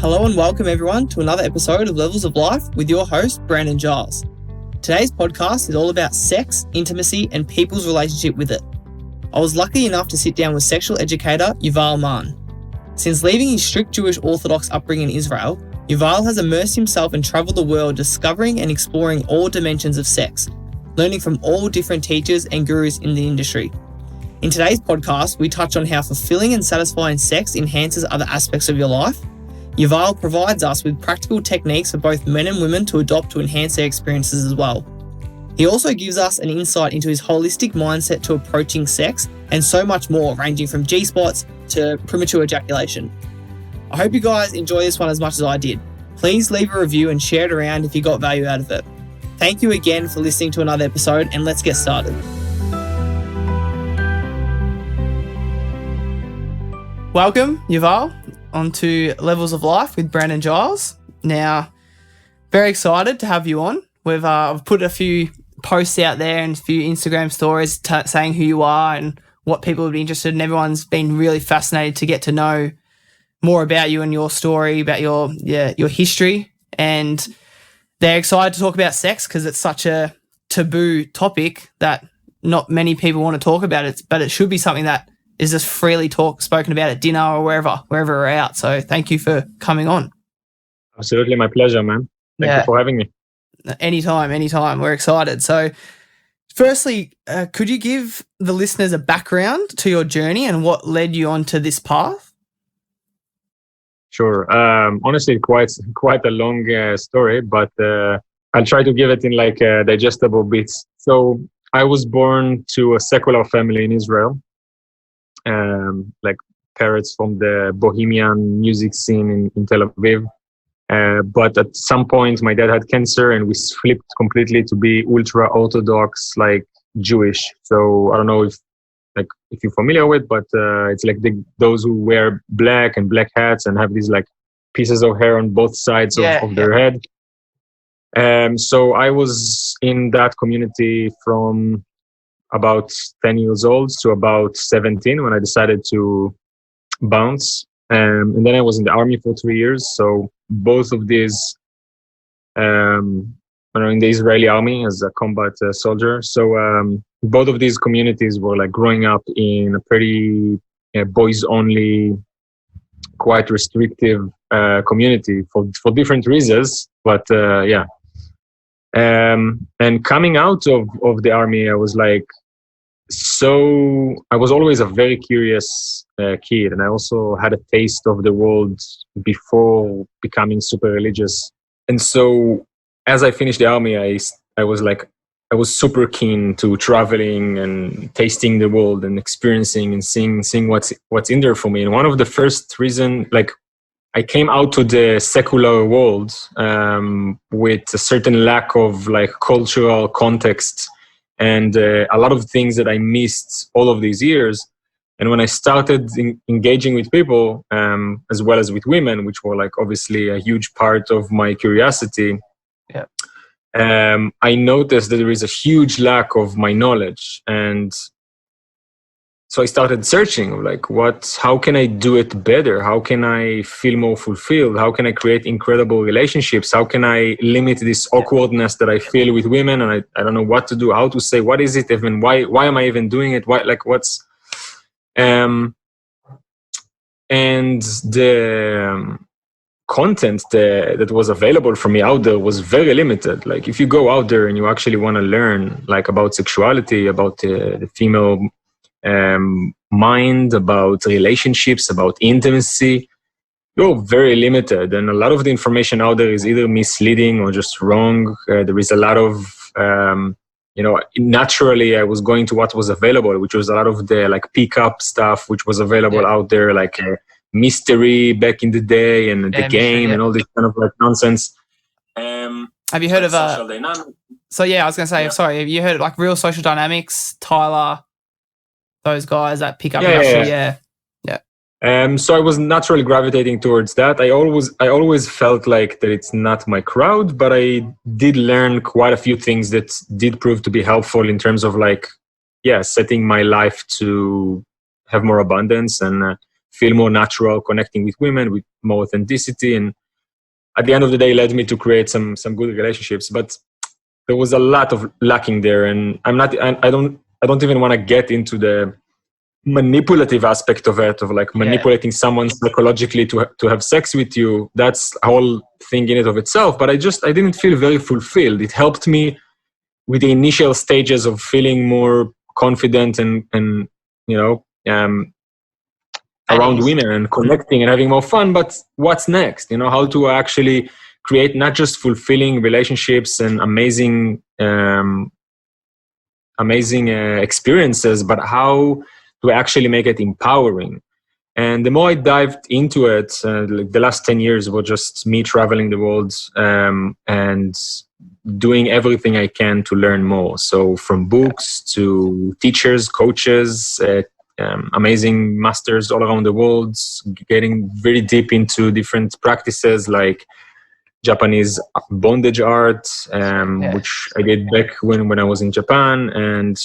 Hello and welcome everyone to another episode of Levels of Life with your host, Brandon Giles. Today's podcast is all about sex, intimacy, and people's relationship with it. I was lucky enough to sit down with sexual educator Yuval Mann. Since leaving his strict Jewish orthodox upbringing in Israel, Yuval has immersed himself and travelled the world discovering and exploring all dimensions of sex, learning from all different teachers and gurus in the industry. In today's podcast, we touch on how fulfilling and satisfying sex enhances other aspects of your life. Yuval provides us with practical techniques for both men and women to adopt to enhance their experiences as well. He also gives us an insight into his holistic mindset to approaching sex and so much more, ranging from G-spots to premature ejaculation. I hope you guys enjoy this one as much as I did. Please leave a review and share it around if you got value out of it. Thank you again for listening to another episode, and let's get started. Welcome, Yuval, onto Levels of Life with Brandon Giles. Now, very excited to have you on. I've put a few posts out there and a few Instagram stories saying who you are and what people would be interested in. Everyone's been really fascinated to get to know more about you and your story, about your history, and they're excited to talk about sex because it's such a taboo topic that not many people want to talk about it, but it should be something that is just freely spoken about at dinner or wherever we're out. So thank you for coming on. Absolutely, my pleasure, man. Thank you for having me. Anytime. We're excited. So firstly, could you give the listeners a background to your journey and what led you onto this path? Sure. Honestly, quite a long story, but I'll try to give it in digestible bits. So I was born to a secular family in Israel, parents from the bohemian music scene in Tel Aviv. But at some point, my dad had cancer, and we flipped completely to be ultra orthodox, Jewish. So I don't know if you're familiar with, but it's those who wear black and black hats and have these pieces of hair on both sides of their head. So I was in that community from about 10 years old to about 17 when I decided to bounce. And then I was in the army for 3 years. So both of these, in the Israeli army as a combat soldier. So both of these communities were growing up in a pretty boys-only, quite restrictive community for different reasons. But and coming out of the army, I was I was always a very curious kid, and I also had a taste of the world before becoming super religious. And so as I finished the army, I was super keen to traveling and tasting the world and experiencing and seeing what's in there for me. And one of the first reason, I came out to the secular world with a certain lack of cultural context and a lot of things that I missed all of these years. And when I started engaging with people, as well as with women, which were obviously a huge part of my curiosity, I noticed that there is a huge lack of my knowledge. And so I started searching how can I do it better? How can I feel more fulfilled? How can I create incredible relationships? How can I limit this awkwardness that I feel with women? And I don't know what to do, how to say, what is it even? Why am I even doing it? What's, and the content that was available for me out there was very limited. If you go out there and you actually want to learn about sexuality, about the female mind, about relationships, about intimacy, you're very limited. And a lot of the information out there is either misleading or just wrong. There is a lot of, naturally I was going to what was available, which was a lot of the pickup stuff, which was available out there, mystery back in the day and the game and all this kind of nonsense. Have you heard of social dynamics? So I was going to say, sorry, have you heard of Real Social Dynamics, Tyler, those guys that pick up? So I was naturally gravitating towards that. I always felt that it's not my crowd, but I did learn quite a few things that did prove to be helpful in terms of setting my life to have more abundance and feel more natural connecting with women with more authenticity, and at the end of the day led me to create some good relationships. But there was a lot of lacking there, and I don't even want to get into the manipulative aspect of it, of like manipulating someone psychologically to have sex with you. That's a whole thing in it of itself. But I didn't feel very fulfilled. It helped me with the initial stages of feeling more confident and around women and connecting and having more fun. But what's next? How to actually create not just fulfilling relationships and amazing experiences, but how to actually make it empowering. And the more I dived into it, like the last 10 years were just me traveling the world and doing everything I can to learn more. So from books to teachers, coaches, amazing masters all around the world, getting very deep into different practices like Japanese bondage art, which I did back when I was in Japan, and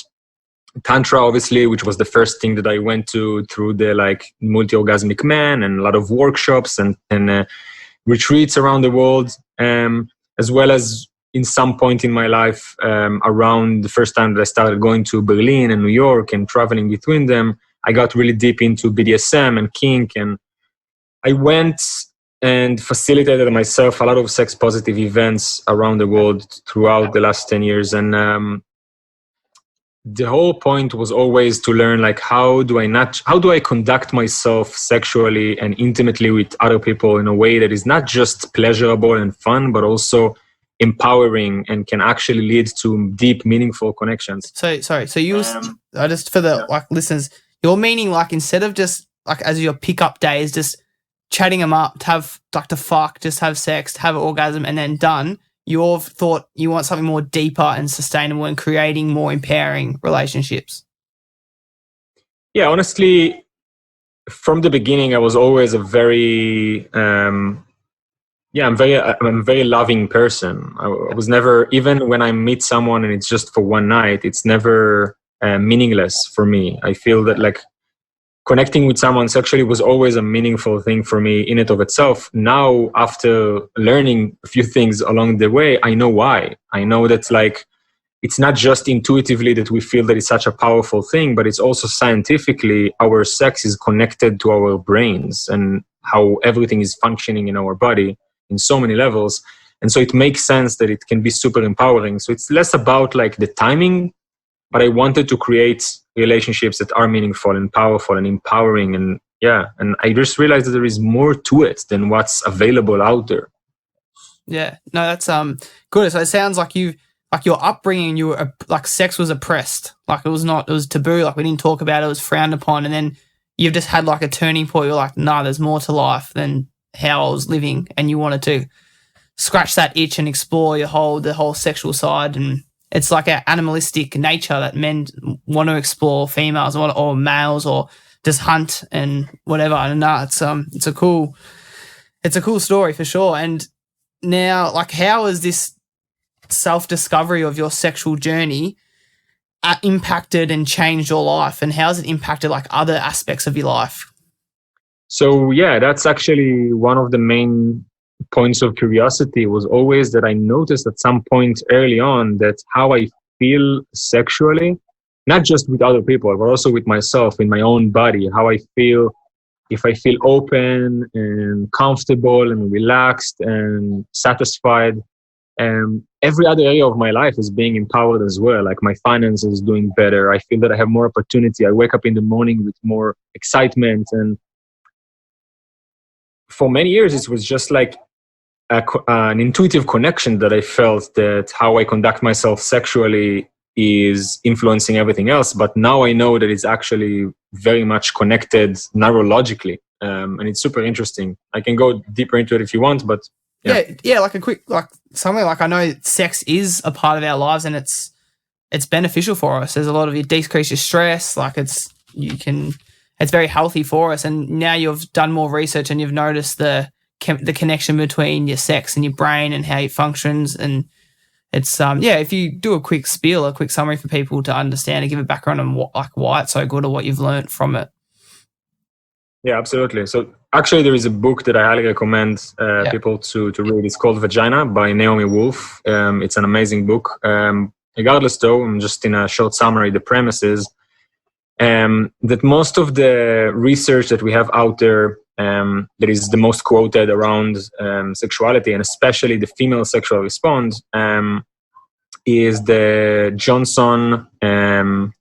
Tantra, obviously, which was the first thing that I went to through the like multi-orgasmic man, and a lot of workshops and retreats around the world, as well as in some point in my life, around the first time that I started going to Berlin and New York and traveling between them, I got really deep into BDSM and kink, and I went and facilitated myself a lot of sex positive events around the world throughout the last 10 years. And the whole point was always to learn, like, how do I conduct myself sexually and intimately with other people in a way that is not just pleasurable and fun, but also empowering and can actually lead to deep, meaningful connections. So you just for the like listeners, you're meaning like instead of just like as your pickup days, just chatting them up to have like to fuck, just have sex, to have an orgasm, and then done. You've thought you want something more deeper and sustainable and creating more empowering relationships. Yeah, honestly, from the beginning, I was always a very, I'm a very loving person. I was never, even when I meet someone and it's just for one night, it's never meaningless for me. I feel that like connecting with someone sexually was always a meaningful thing for me in and of itself. Now, after learning a few things along the way, I know why. I know that like, it's not just intuitively that we feel that it's such a powerful thing, but it's also scientifically our sex is connected to our brains and how everything is functioning in our body in so many levels. And so it makes sense that it can be super empowering. So it's less about like the timing, but I wanted to create relationships that are meaningful and powerful and empowering. And I just realized that there is more to it than what's available out there. Yeah, no, that's good. So it sounds like your upbringing, you were like sex was oppressed. Like it was taboo. Like we didn't talk about it. It was frowned upon. And then you've just had like a turning point. You're like, nah, there's more to life than how I was living. And you wanted to scratch that itch and explore the whole sexual side. And it's like an animalistic nature that men want to explore females or males or just hunt and whatever. And it's a cool story for sure. And now, like, how has this self-discovery of your sexual journey impacted and changed your life, and how has it impacted like other aspects of your life? So yeah, that's actually one of the main points of curiosity, was always that I noticed at some point early on that how I feel sexually, not just with other people, but also with myself in my own body, how I feel if I feel open and comfortable and relaxed and satisfied. Every other area of my life is being empowered as well. Like my finances doing better. I feel that I have more opportunity. I wake up in the morning with more excitement. And for many years, it was just like an intuitive connection that I felt that how I conduct myself sexually is influencing everything else. But now I know that it's actually very much connected neurologically. And it's super interesting. I can go deeper into it if you want, but yeah, like a quick, like something like I know sex is a part of our lives and it's beneficial for us. There's a lot of it decreases stress. Like it's very healthy for us. And now you've done more research and you've noticed the connection between your sex and your brain and how it functions. And it's if you do a quick summary for people to understand and give a background on why it's so good or what you've learned from it. Yeah, absolutely. So actually, there is a book that I highly recommend people to read. It's called Vagina by Naomi Wolf. It's an amazing book. Regardless, though, I'm just in a short summary. The premise is that most of the research that we have out there that is the most quoted around sexuality, and especially the female sexual response, is the Johnson and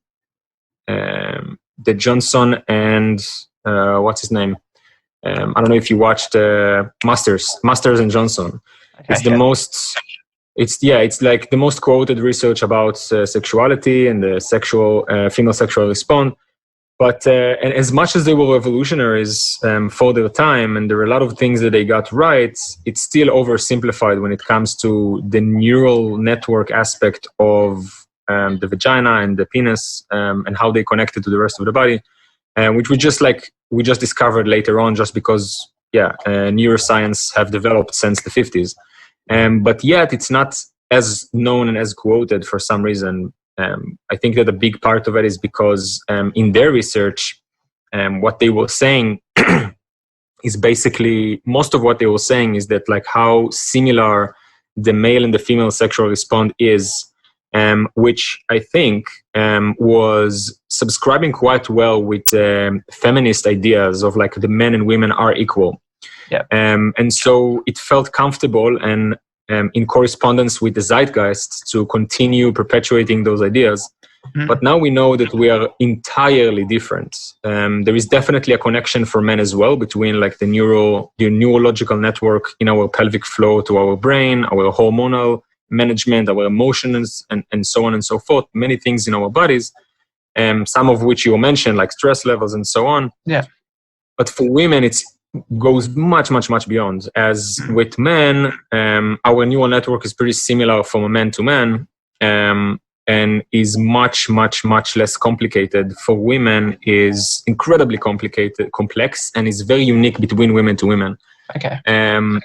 what's his name? I don't know if you watched Masters and Johnson. Okay, it's the most. It's like the most quoted research about sexuality and the female sexual response. But and as much as they were revolutionaries for their time, and there are a lot of things that they got right, it's still oversimplified when it comes to the neural network aspect of the vagina and the penis and how they connected to the rest of the body, which we just discovered later on, just because neuroscience have developed since the 50s, but yet it's not as known and as quoted for some reason. I think that a big part of it is because in their research, what they were saying is basically, most of what they were saying is that like how similar the male and the female sexual response is, which I think was subscribing quite well with feminist ideas of like the men and women are equal. Yeah. And so it felt comfortable and in correspondence with the zeitgeist to continue perpetuating those ideas. Mm-hmm. But now we know that we are entirely different. There is definitely a connection for men as well between like the neurological network in our pelvic floor to our brain, our hormonal management, our emotions, and so on and so forth. Many things in our bodies, some of which you mentioned, like stress levels and so on. Yeah. But for women, it goes much, much, much beyond. As with men, our neural network is pretty similar from a man to man, and is much, much, much less complicated. For women, is incredibly complex, and is very unique between women to women. Okay. And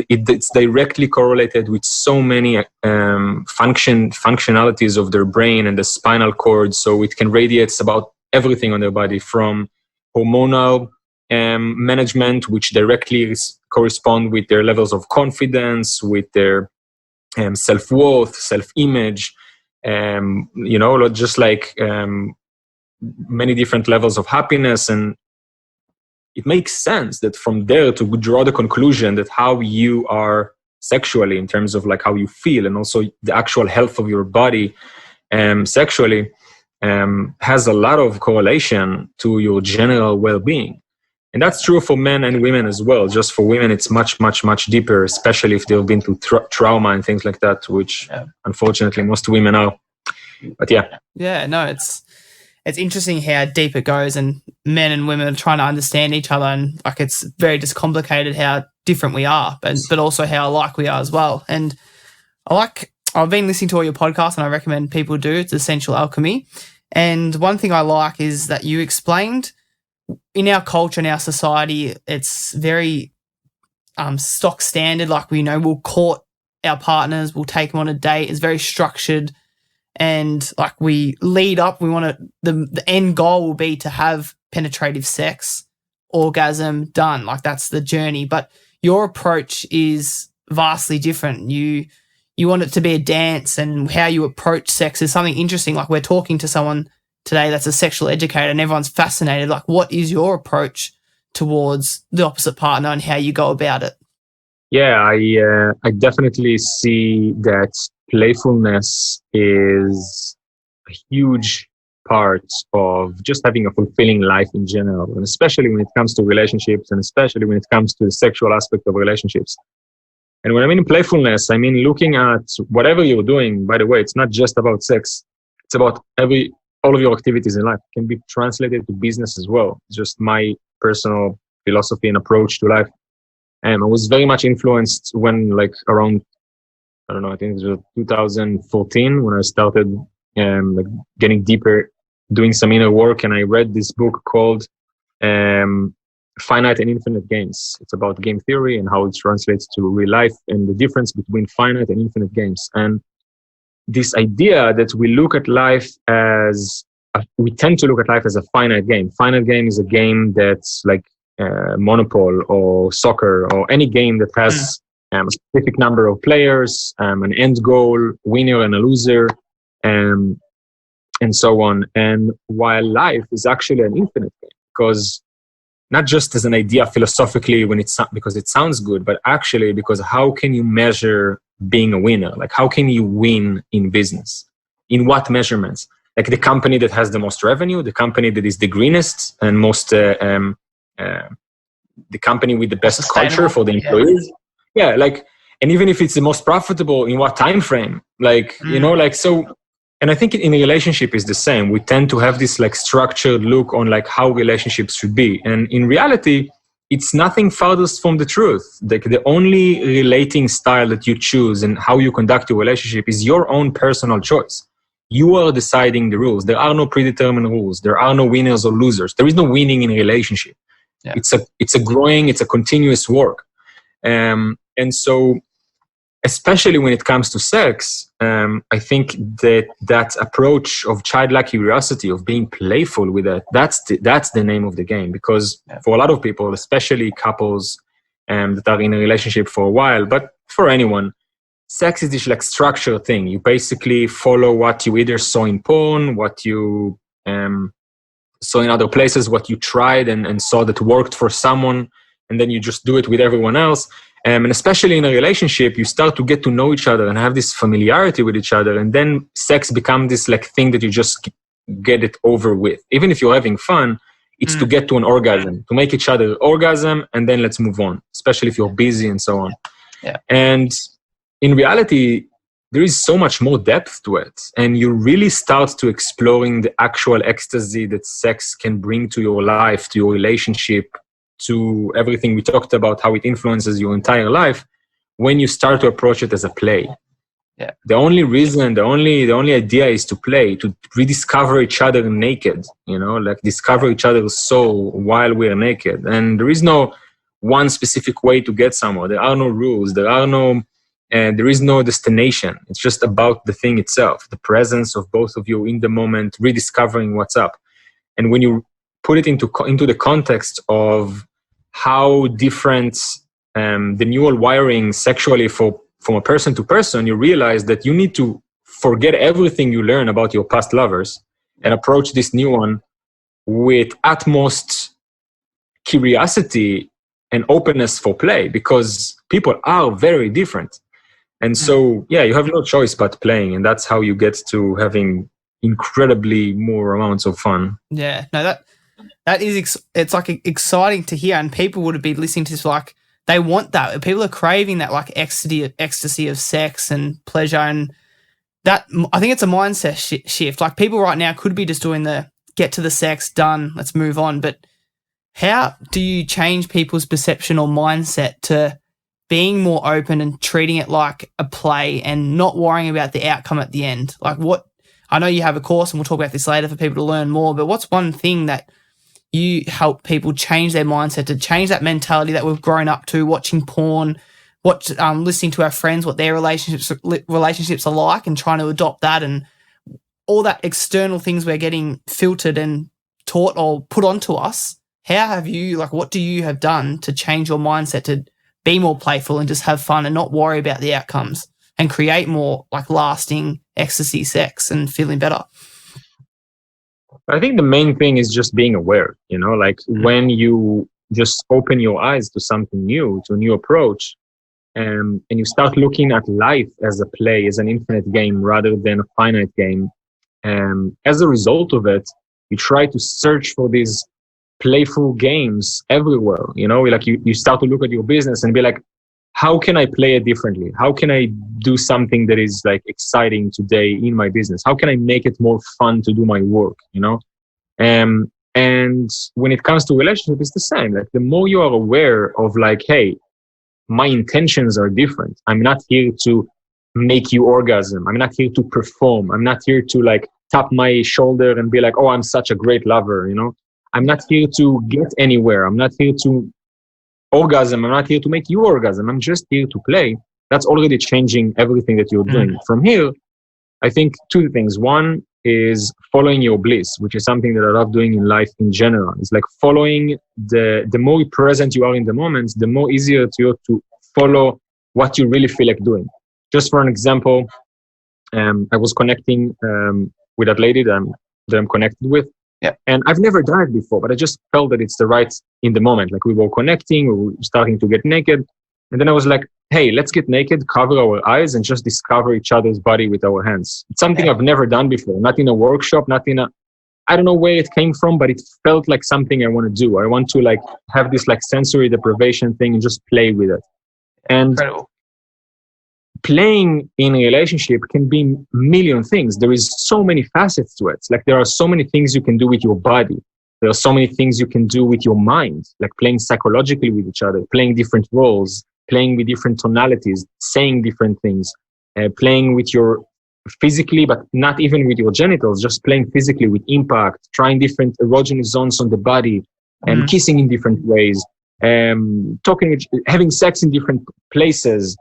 it's directly correlated with so many functionalities of their brain and the spinal cord. So it can radiate about everything on their body, from hormonal management, which directly correspond with their levels of confidence, with their self-worth, self-image, just like many different levels of happiness. And it makes sense that from there to draw the conclusion that how you are sexually, in terms of like how you feel, and also the actual health of your body sexually, has a lot of correlation to your general well-being. And that's true for men and women as well. Just for women, it's much, much, much deeper, especially if they've been through trauma and things like that, which unfortunately most women are. But yeah. Yeah, no, it's interesting how deep it goes, and men and women are trying to understand each other, and like it's very just complicated how different we are, but also how alike we are as well. And I've been listening to all your podcasts, and I recommend people do. It's Essential Alchemy. And one thing I like is that you explained, in our culture, in our society, it's very stock standard. Like, we'll court our partners, we'll take them on a date. It's very structured, and like we lead up. We want to. The end goal will be to have penetrative sex, orgasm, done. Like, that's the journey. But your approach is vastly different. You want it to be a dance, and how you approach sex is something interesting. Like, we're talking to someone today that's a sexual educator, and everyone's fascinated. Like, what is your approach towards the opposite partner and how you go about it? Yeah, I definitely see that playfulness is a huge part of just having a fulfilling life in general, and especially when it comes to relationships, and especially when it comes to the sexual aspect of relationships. And when I mean playfulness, I mean looking at whatever you're doing. By the way, it's not just about sex. It's about all of your activities in life. It can be translated to business as well. It's just my personal philosophy and approach to life. And I was very much influenced when, like, around, I don't know, I think it was 2014 when I started getting deeper, doing some inner work. And I read this book called Finite and Infinite Games. It's about game theory and how it translates to real life, and the difference between finite and infinite games. And this idea that we tend to look at life as a finite game. Finite game is a game that's like Monopoly or soccer or any game that has a specific number of players, an end goal, winner and a loser, and so on. And while life is actually an infinite game, because not just as an idea philosophically because it sounds good, but actually because how can you measure being a winner? Like how can you win in business? In what measurements? Like the company that has the most revenue, the company that is the greenest and most, the company with the best culture for the employees. Yeah, like, and even if it's the most profitable, in what time frame? Like, you know, like, so, and I think in a relationship is the same. We tend to have this like structured look on like how relationships should be. And in reality, it's nothing farthest from the truth. Like the only relating style that you choose and how you conduct your relationship is your own personal choice. You are deciding the rules. There are no predetermined rules. There are no winners or losers. There is no winning in a relationship. Yeah. It's a continuous work. And so, especially when it comes to sex, I think that approach of childlike curiosity, of being playful with it, that's the name of the game. Because for a lot of people, especially couples that are in a relationship for a while, but for anyone, sex is this like structured thing. You basically follow what you either saw in porn, what you saw in other places, what you tried and saw that worked for someone, and then you just do it with everyone else. And especially in a relationship, you start to get to know each other and have this familiarity with each other. And then sex becomes this like thing that you just get it over with. Even if you're having fun, it's to get to an orgasm, to make each other orgasm, and then let's move on, especially if you're busy and so on. Yeah. And in reality, there is so much more depth to it. And you really start to exploring the actual ecstasy that sex can bring to your life, to your relationship, to everything we talked about, how it influences your entire life, when you start to approach it as a play. Yeah. The only idea is to play, to rediscover each other naked, you know, like discover each other's soul while we're naked. And there is no one specific way to get somewhere. There are no rules. There is no destination. It's just about the thing itself, the presence of both of you in the moment, rediscovering what's up. And when you put it into the context of how different the neural wiring sexually from a person to person, you realize that you need to forget everything you learn about your past lovers and approach this new one with utmost curiosity and openness for play, because people are very different. And so, yeah, you have no choice but playing, and that's how you get to having incredibly more amounts of fun. Yeah, no, that is, it's like exciting to hear, and people would be listening to this like they want that. People are craving that like ecstasy of sex and pleasure, and that, I think it's a mindset shift. Like people right now could be just doing the get to the sex, done, let's move on. But how do you change people's perception or mindset to being more open and treating it like a play and not worrying about the outcome at the end? Like what, I know you have a course and we'll talk about this later for people to learn more, but what's one thing that you help people change their mindset, to change that mentality that we've grown up to, watching porn, listening to our friends, what their relationships are like, and trying to adopt that, and all that external things we're getting filtered and taught or put onto us? How have you, like, what do you have done to change your mindset to be more playful and just have fun and not worry about the outcomes and create more like lasting ecstasy sex and feeling better? I think the main thing is just being aware, you know, like when you just open your eyes to something new, to a new approach, and you start looking at life as a play, as an infinite game rather than a finite game. And as a result of it, you try to search for these playful games everywhere, you know, like you start to look at your business and be like, how can I play it differently? How can I do something that is like exciting today in my business? How can I make it more fun to do my work, you know? And when it comes to relationship, it's the same. Like the more you are aware of like, hey, my intentions are different. I'm not here to make you orgasm. I'm not here to perform. I'm not here to like tap my shoulder and be like, oh, I'm such a great lover, you know? I'm not here to get anywhere. I'm not here to orgasm. I'm not here to make you orgasm. I'm just here to play. That's already changing everything that you're doing. From here, I think two things. One, is following your bliss, which is something that I love doing in life in general. It's like following the more present you are in the moment, the more easier to you to follow what you really feel like doing. Just for an example, I was connecting with that lady that I'm connected with. Yeah. And I've never done it before, but I just felt that it's the right in the moment. Like we were connecting, we were starting to get naked. And then I was like, hey, let's get naked, cover our eyes, and just discover each other's body with our hands. It's something I've never done before, not in a workshop, I don't know where it came from, but it felt like something I want to do. I want to like have this like sensory deprivation thing and just play with it. And Incredible. Playing in a relationship can be a million things. There is so many facets to it. Like there are so many things you can do with your body. There are so many things you can do with your mind, like playing psychologically with each other, playing different roles, playing with different tonalities, saying different things, playing with your physically, but not even with your genitals, just playing physically with impact, trying different erogenous zones on the body, and kissing in different ways, having sex in different places,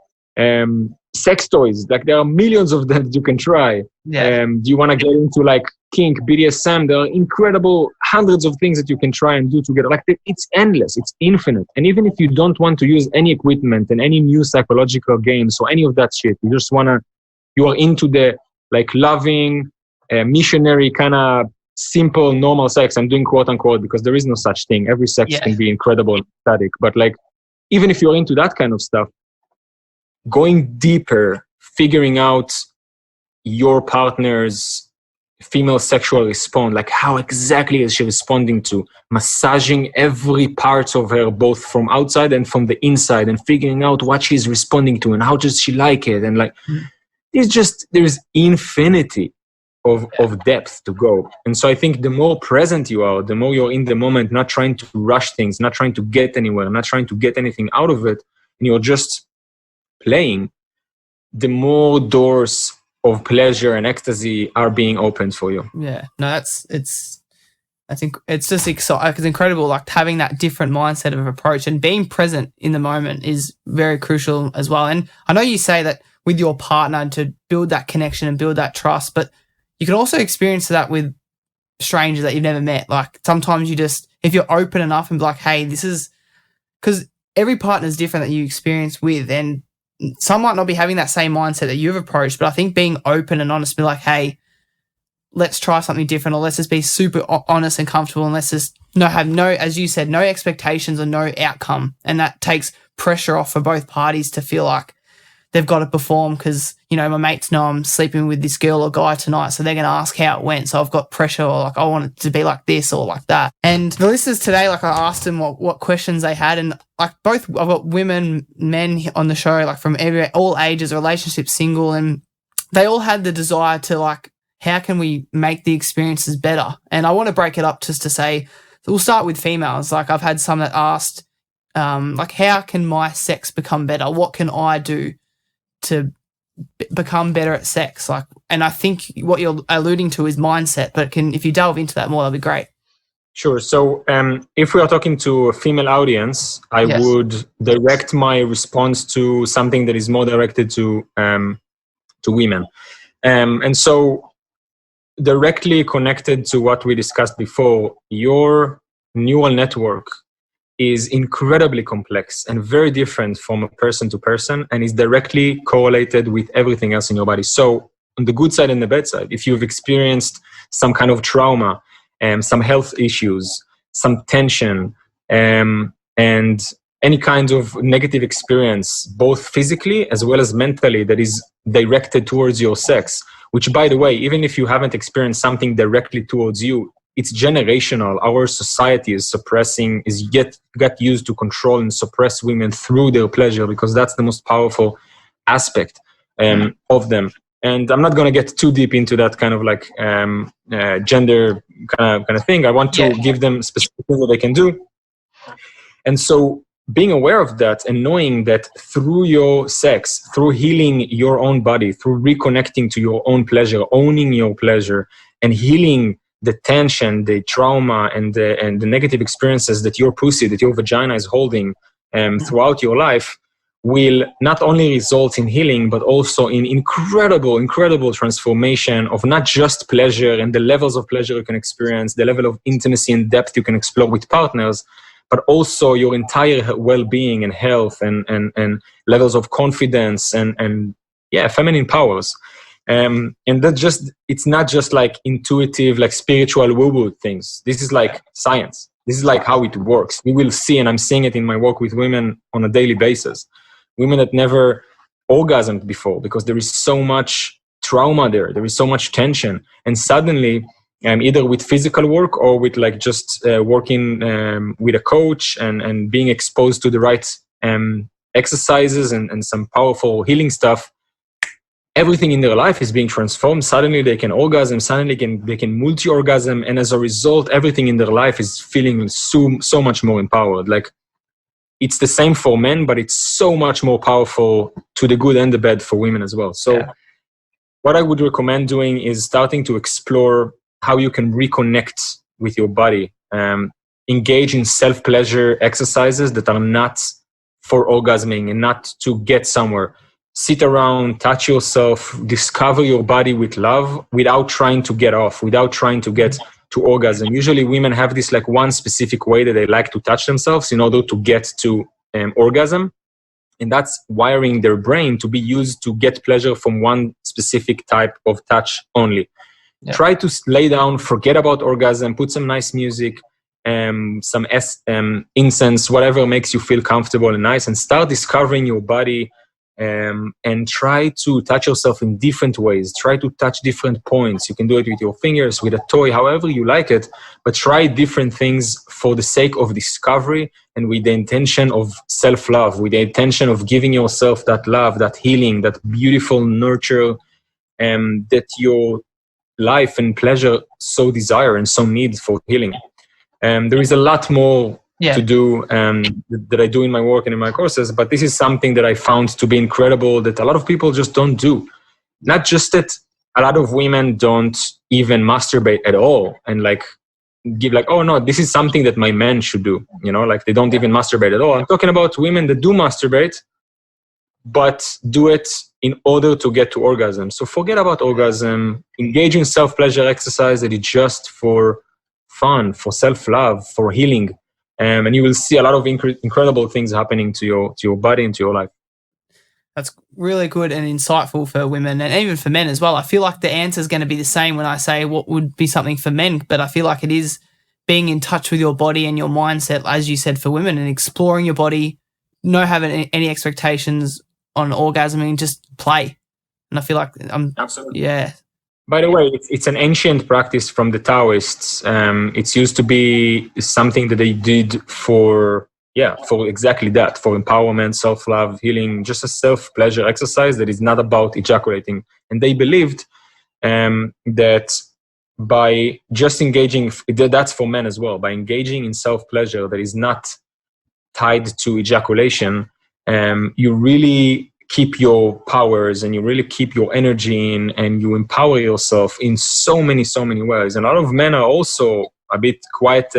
sex toys. Like there are millions of them that you can try. Yeah. Do you want to get into like kink, BDSM? There are incredible hundreds of things that you can try and do together. Like it's endless, it's infinite. And even if you don't want to use any equipment and any new psychological games or any of that shit, you are into the like loving, missionary kind of simple, normal sex. I'm doing quote unquote because there is no such thing. Every sex can be incredible and static. But like, even if you're into that kind of stuff, going deeper, figuring out your partner's female sexual response, like how exactly is she responding to, massaging every part of her, both from outside and from the inside, and figuring out what she's responding to and how does she like it. And like, there's infinity of depth to go. And so I think the more present you are, the more you're in the moment, not trying to rush things, not trying to get anywhere, not trying to get anything out of it, and you're just playing, the more doors of pleasure and ecstasy are being opened for you. Yeah, no, I think it's just exciting. It's incredible, like having that different mindset of approach and being present in the moment is very crucial as well. And I know you say that with your partner to build that connection and build that trust, but you can also experience that with strangers that you've never met. Like sometimes if you're open enough and be like, hey, this is, because every partner is different that you experience with, and some might not be having that same mindset that you've approached, but I think being open and honest, be like, hey, let's try something different, or let's just be super honest and comfortable, and let's just have no, as you said, no expectations or no outcome. And that takes pressure off for both parties to feel like they've got to perform because, my mates know I'm sleeping with this girl or guy tonight, so they're going to ask how it went. So I've got pressure, or like I want it to be like this or like that. And the listeners today, like I asked them what questions they had, and like I've got women, men on the show, like from all ages, relationships, single, and they all had the desire to like, how can we make the experiences better? And I want to break it up just to say, we'll start with females. Like I've had some that asked, like, how can my sex become better? What can I do to become better at sex? Like, and I think what you're alluding to is mindset, but if you delve into that more, that'd be great. Sure. So if we are talking to a female audience, I would direct my response to something that is more directed to women. And so directly connected to what we discussed before, your neural network is incredibly complex and very different from person to person, and is directly correlated with everything else in your body. So on the good side and the bad side, if you've experienced some kind of trauma, some health issues, some tension, and any kind of negative experience, both physically as well as mentally, that is directed towards your sex, which, by the way, even if you haven't experienced something directly towards you, it's generational. Our society is got used to control and suppress women through their pleasure, because that's the most powerful aspect of them. And I'm not going to get too deep into that kind of like gender kind of thing. I want to give them specific things that they can do. And so being aware of that and knowing that through your sex, through healing your own body, through reconnecting to your own pleasure, owning your pleasure, and healing the tension, the trauma, and the negative experiences that your pussy, that your vagina is holding throughout your life, will not only result in healing, but also in incredible transformation of not just pleasure and the levels of pleasure you can experience, the level of intimacy and depth you can explore with partners, but also your entire well-being and health and levels of confidence and feminine powers. And it's not just like intuitive, like spiritual woo-woo things. This is like science. This is like how it works. We will see, and I'm seeing it in my work with women on a daily basis. Women that never orgasmed before, because there is so much trauma there is so much tension, and suddenly either with physical work or with like just working with a coach and being exposed to the right exercises and some powerful healing stuff, everything in their life is being transformed. Suddenly they can orgasm, suddenly they can multi-orgasm, and as a result, everything in their life is feeling so much more empowered. Like, it's the same for men, but it's so much more powerful to the good and the bad for women as well. So what I would recommend doing is starting to explore how you can reconnect with your body, engage in self-pleasure exercises that are not for orgasming and not to get somewhere. Sit around, touch yourself, discover your body with love without trying to get off, without trying to get to orgasm. Usually women have this like one specific way that they like to touch themselves in order to get to orgasm. And that's wiring their brain to be used to get pleasure from one specific type of touch only. Yeah. Try to lay down, forget about orgasm, put some nice music, some incense, whatever makes you feel comfortable and nice, and start discovering your body. And try to touch yourself in different ways. Try to touch different points. You can do it with your fingers, with a toy, however you like it, but try different things for the sake of discovery and with the intention of self-love, with the intention of giving yourself that love, that healing, that beautiful nurture that your life and pleasure so desire and so need for healing. There is a lot more to do that I do in my work and in my courses, but this is something that I found to be incredible that a lot of people just don't do. Not just that a lot of women don't even masturbate at all and like give like, oh no, this is something that my men should do, you know, like they don't even masturbate at all. I'm talking about women that do masturbate but do it in order to get to orgasm. So forget about orgasm, engage in self-pleasure exercise that is just for fun, for self-love, for healing. And you will see a lot of incredible things happening to your body and to your life. That's really good and insightful for women and even for men as well. I feel like the answer is going to be the same when I say what would be something for men, but I feel like it is being in touch with your body and your mindset, as you said, for women, and exploring your body, not having any expectations on orgasming, just play. And I feel like absolutely. Yeah. By the way, it's an ancient practice from the Taoists. It's used to be something that they did for exactly that, for empowerment, self-love, healing, just a self-pleasure exercise that is not about ejaculating. And they believed that by just engaging, that's for men as well, by engaging in self-pleasure that is not tied to ejaculation, you really keep your powers and you really keep your energy in, and you empower yourself in so many ways. And a lot of men are also a bit quite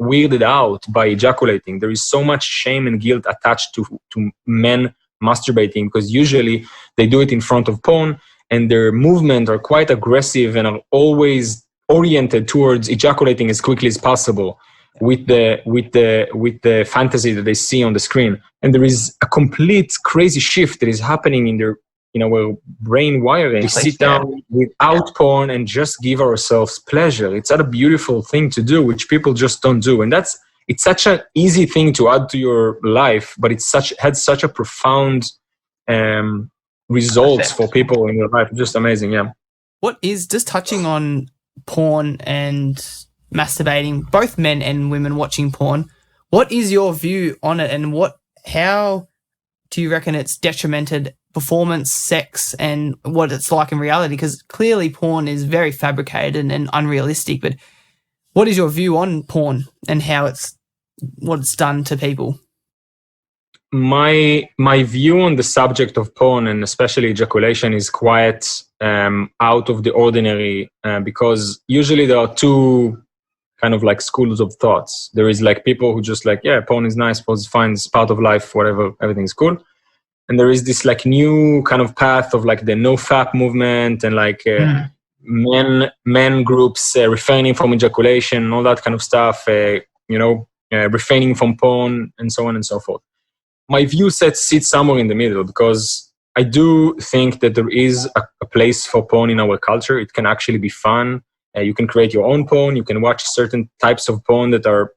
weirded out by ejaculating. There is so much shame and guilt attached to men masturbating, because usually they do it in front of porn and their movements are quite aggressive and are always oriented towards ejaculating as quickly as possible with the fantasy that they see on the screen. And there is a complete crazy shift that is happening in our brain wiring. We sit down without porn and just give ourselves pleasure. It's not a beautiful thing to do, which people just don't do. And it's such an easy thing to add to your life, but had such a profound results for people in your life. Just amazing, yeah. What is, just touching on porn and masturbating, both men and women watching porn, what is your view on it, and how do you reckon it's detrimented performance, sex, and what it's like in reality? Because clearly porn is very fabricated and unrealistic, but what is your view on porn and what it's done to people? My view on the subject of porn, and especially ejaculation, is quite out of the ordinary, because usually there are two kind of like schools of thoughts. There is like people who just like, yeah, porn is nice, porn is fine, it's part of life, whatever, everything's cool. And there is this like new kind of path of like the no-fap movement and like men groups refraining from ejaculation and all that kind of stuff, refraining from porn and so on and so forth. My view set sits somewhere in the middle, because I do think that there is a place for porn in our culture. It can actually be fun. You can create your own porn. You can watch certain types of porn that are,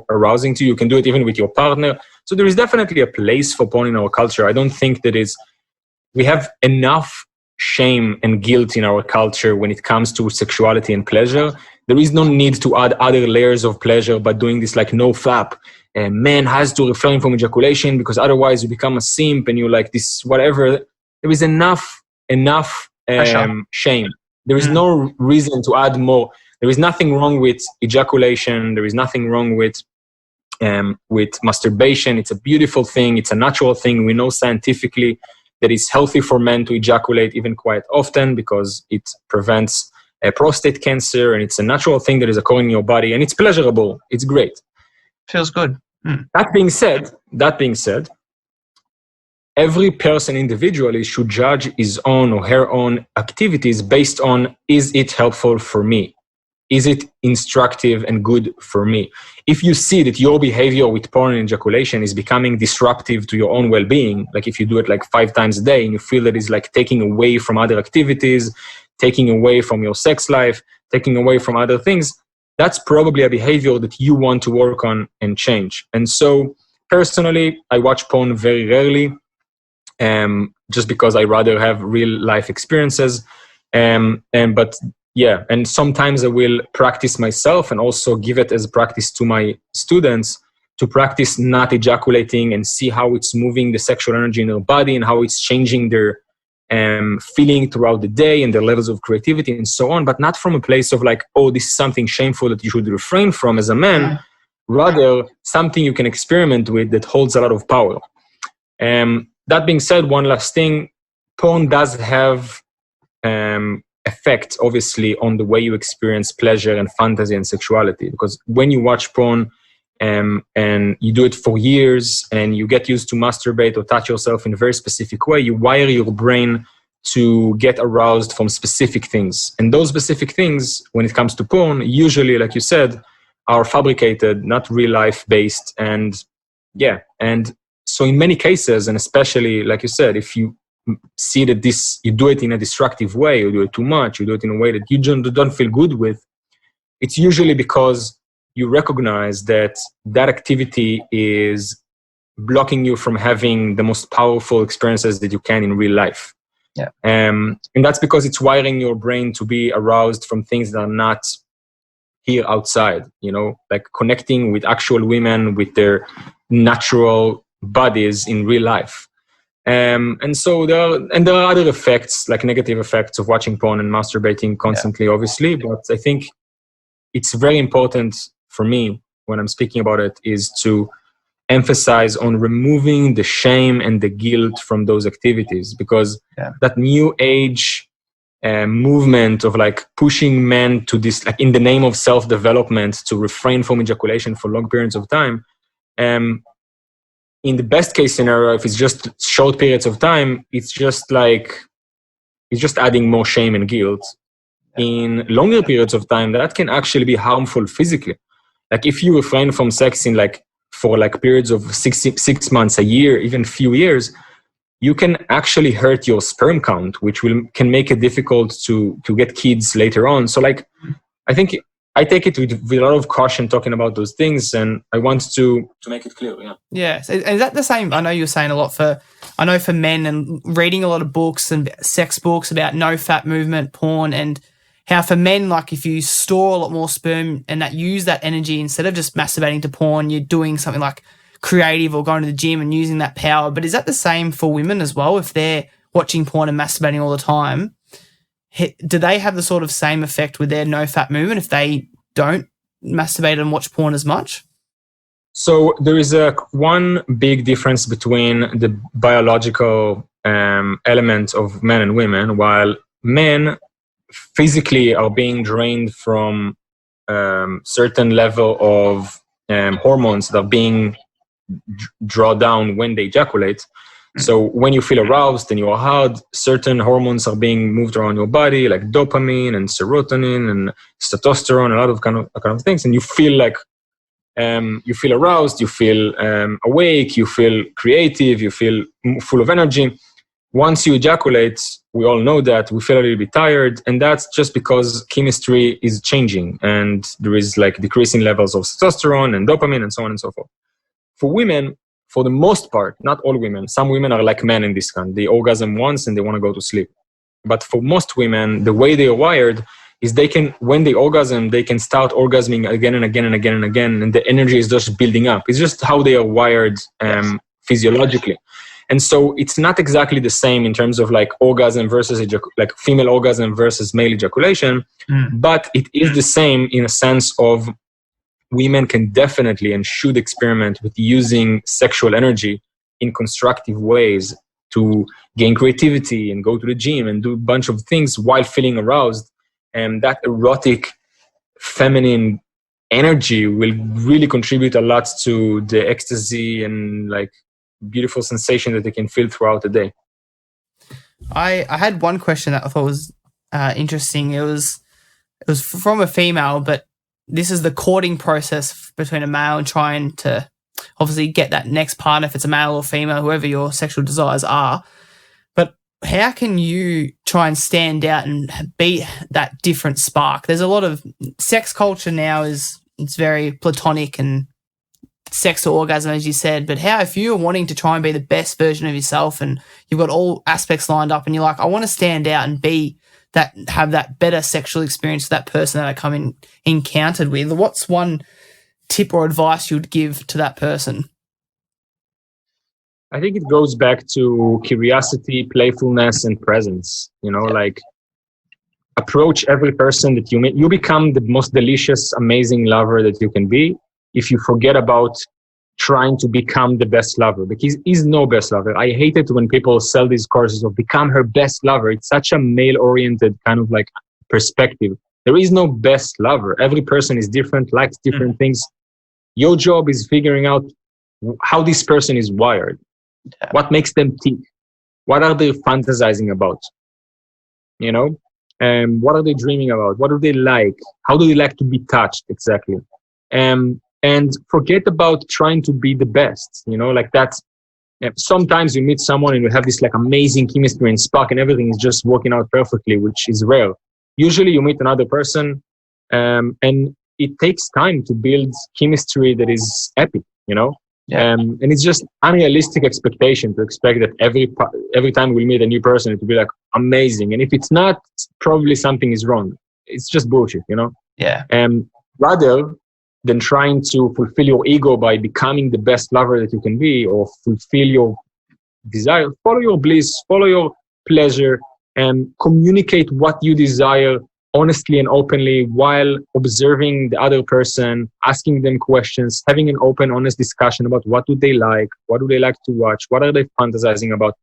arousing to you. You can do it even with your partner. So there is definitely a place for porn in our culture. I don't think that we have enough shame and guilt in our culture when it comes to sexuality and pleasure. There is no need to add other layers of pleasure by doing this like no fap. Man has to refrain from ejaculation because otherwise you become a simp and you like this, whatever. There is enough shame. There is no reason to add more. There is nothing wrong with ejaculation. There is nothing wrong with masturbation. It's a beautiful thing. It's a natural thing. We know scientifically that it's healthy for men to ejaculate even quite often because it prevents prostate cancer, and it's a natural thing that is occurring in your body, and it's pleasurable. It's great. Feels good. That being said, every person individually should judge his own or her own activities based on, is it helpful for me? Is it instructive and good for me? If you see that your behavior with porn and ejaculation is becoming disruptive to your own well-being, like if you do it like 5 times a day and you feel that it's like taking away from other activities, taking away from your sex life, taking away from other things, that's probably a behavior that you want to work on and change. And so personally, I watch porn very rarely, just because I rather have real life experiences. And sometimes I will practice myself and also give it as practice to my students to practice not ejaculating and see how it's moving the sexual energy in their body and how it's changing their feeling throughout the day and their levels of creativity and so on, but not from a place of like, oh, this is something shameful that you should refrain from as a man, rather something you can experiment with that holds a lot of power. That being said, one last thing, porn does have effect, obviously, on the way you experience pleasure and fantasy and sexuality. Because when you watch porn and you do it for years and you get used to masturbate or touch yourself in a very specific way, you wire your brain to get aroused from specific things. And those specific things, when it comes to porn, usually, like you said, are fabricated, not real life based. And so in many cases, and especially, like you said, if you see that you do it in a destructive way, you do it too much, you do it in a way that you don't feel good with, it's usually because you recognize that activity is blocking you from having the most powerful experiences that you can in real life. Yeah. And that's because it's wiring your brain to be aroused from things that are not here outside, like connecting with actual women with their natural bodies in real life. And so there are other effects, like negative effects of watching porn and masturbating constantly, obviously. But I think it's very important for me when I'm speaking about it is to emphasize on removing the shame and the guilt from those activities, because that new age movement of like pushing men to this, like in the name of self-development, to refrain from ejaculation for long periods of time. In the best case scenario, if it's just short periods of time, it's just adding more shame and guilt. In longer periods of time, that can actually be harmful physically. Like if you refrain from sex for periods of 6 months, a year, even few years, you can actually hurt your sperm count, which can make it difficult to get kids later on. So I think I take it with a lot of caution talking about those things, and I want to make it clear. Yeah. So is that the same? I know you were saying a lot for men and reading a lot of books and sex books about no fap movement, porn, and how for men, like if you store a lot more sperm and that use that energy instead of just masturbating to porn, you're doing something like creative or going to the gym and using that power. But is that the same for women as well? If they're watching porn and masturbating all the time, do they have the sort of same effect with their no fap movement if they don't masturbate and watch porn as much? So there is one big difference between the biological element of men and women. While men physically are being drained from certain level of hormones that are being drawn down when they ejaculate, So when you feel aroused and you are hard, certain hormones are being moved around your body, like dopamine and serotonin and testosterone, a lot of kind of things, and you feel like you feel aroused, you feel awake, you feel creative, you feel full of energy. Once you ejaculate, we all know that we feel a little bit tired, and that's just because chemistry is changing and there is like decreasing levels of testosterone and dopamine and so on and so forth. For women, for the most part, not all women, some women are like men in this kind. They orgasm once and they want to go to sleep. But for most women, the way they are wired is they can, when they orgasm, they can start orgasming again and again and again and again, and the energy is just building up. It's just how they are wired physiologically. And so it's not exactly the same in terms of like orgasm versus like female orgasm versus male ejaculation, but it is the same in a sense of women can definitely and should experiment with using sexual energy in constructive ways to gain creativity and go to the gym and do a bunch of things while feeling aroused. And that erotic, feminine energy will really contribute a lot to the ecstasy and like beautiful sensation that they can feel throughout the day. I had one question that I thought was interesting. It was from a female, but this is the courting process between a male and trying to obviously get that next partner, if it's a male or female, whoever your sexual desires are. But how can you try and stand out and be that different spark? There's a lot of sex culture now it's very platonic and sex to orgasm, as you said. But how, if you're wanting to try and be the best version of yourself and you've got all aspects lined up and you're like, I want to stand out and be that, have that better sexual experience with that person that I come encountered with, what's one tip or advice you'd give to that person? I think it goes back to curiosity, playfulness, and presence. Like approach every person that you meet. You become the most delicious, amazing lover that you can be if you forget about trying to become the best lover, because there is no best lover. I hate it when people sell these courses of become her best lover. It's such a male-oriented kind of like perspective. There is no best lover. Every person is different, likes different things. Your job is figuring out how this person is wired. What makes them tick? What are they fantasizing about? What are they dreaming about? What do they like? How do they like to be touched exactly? And forget about trying to be the best, like that's, sometimes you meet someone and you have this like amazing chemistry and spark and everything is just working out perfectly, which is rare. Usually you meet another person, and it takes time to build chemistry that is epic, and it's just unrealistic expectation to expect that every time we meet a new person, it will be like amazing. And if it's not, probably something is wrong. It's just bullshit, rather than trying to fulfill your ego by becoming the best lover that you can be, or fulfill your desire, follow your bliss, follow your pleasure, and communicate what you desire honestly and openly while observing the other person, asking them questions, having an open, honest discussion about what do they like to watch, what are they fantasizing about,